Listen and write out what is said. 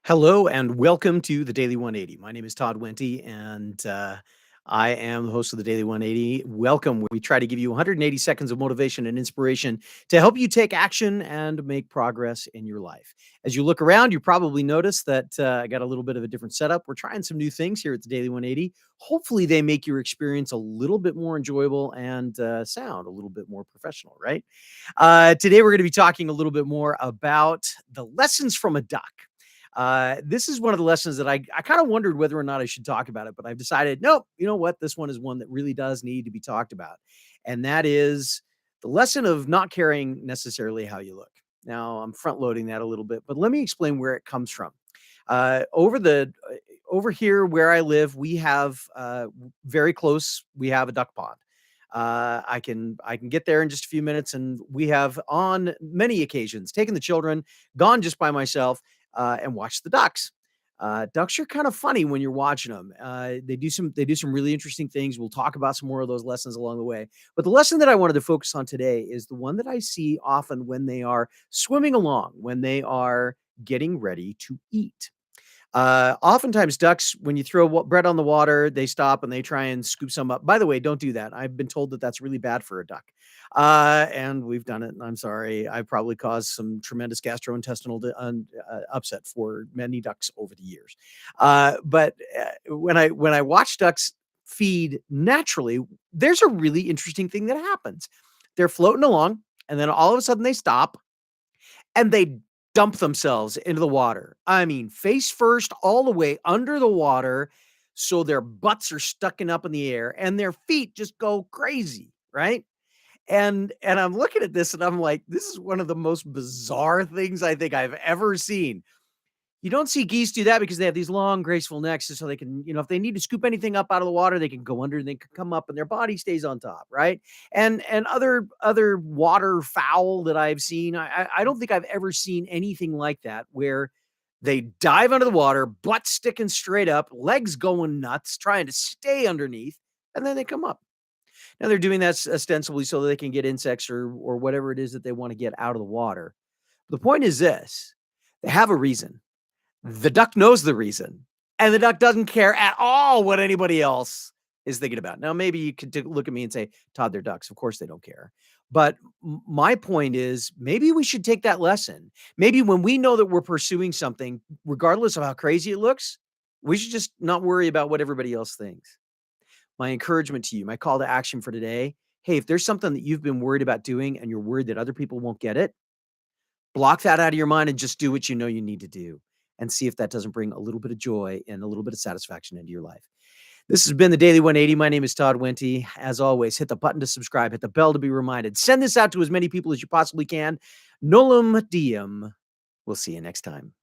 Hello and welcome to the Daily 180. My name is Todd Wente, and I am the host of the Daily 180. Welcome. Where we try to give you 180 seconds of motivation and inspiration to help you take action and make progress in your life. As you look around, you probably noticed that I got a little bit of a different setup. We're trying some new things here at the Daily 180. Hopefully, they make your experience a little bit more enjoyable and sound a little bit more professional, right? Today, we're going to be talking a little bit more about the lessons from a duck. This is one of the lessons that I kind of wondered whether or not I should talk about it, but I've decided, nope, you know what? This one is one that really does need to be talked about. And that is the lesson of not caring necessarily how you look. Now, I'm front loading that a little bit, but let me explain where it comes from. Over here where I live, we have very close, we have a duck pond. I can get there in just a few minutes, and we have on many occasions taken the children, gone just by myself, and watched the ducks. Ducks are kind of funny when you're watching them. They do some really interesting things. We'll talk about some more of those lessons along the way. But the lesson that I wanted to focus on today is the one that I see often when they are swimming along, when they are getting ready to eat. Oftentimes, ducks, when you throw bread on the water, they stop and they try and scoop some up. By the way, don't do that. I've been told that that's really bad for a duck. And we've done it. And I'm sorry. I probably caused some tremendous gastrointestinal upset for many ducks over the years. When I watch ducks feed naturally, there's a really interesting thing that happens. They're floating along, and then all of a sudden they stop and they dump themselves into the water. I mean, face first all the way under the water, so their butts are stucking up in the air and their feet just go crazy, right? And I'm looking at this and I'm like, this is one of the most bizarre things I think I've ever seen. You don't see geese do that because they have these long, graceful necks, so they can, if they need to scoop anything up out of the water, they can go under and they can come up, and their body stays on top, right? And other waterfowl that I've seen, I don't think I've ever seen anything like that where they dive under the water, butt sticking straight up, legs going nuts, trying to stay underneath, and then they come up. Now they're doing that ostensibly so that they can get insects or whatever it is that they want to get out of the water. The point is this: they have a reason. The duck knows the reason, and the duck doesn't care at all what anybody else is thinking about. Now, maybe you could look at me and say, Todd, they're ducks. Of course they don't care. But my point is, maybe we should take that lesson. Maybe when we know that we're pursuing something, regardless of how crazy it looks, we should just not worry about what everybody else thinks. My encouragement to you, my call to action for today: hey, if there's something that you've been worried about doing and you're worried that other people won't get it, block that out of your mind and just do what you know you need to do, and see if that doesn't bring a little bit of joy and a little bit of satisfaction into your life. This has been the Daily 180. My name is Todd Wente. As always, hit the button to subscribe, hit the bell to be reminded. Send this out to as many people as you possibly can. Nolum diem. We'll see you next time.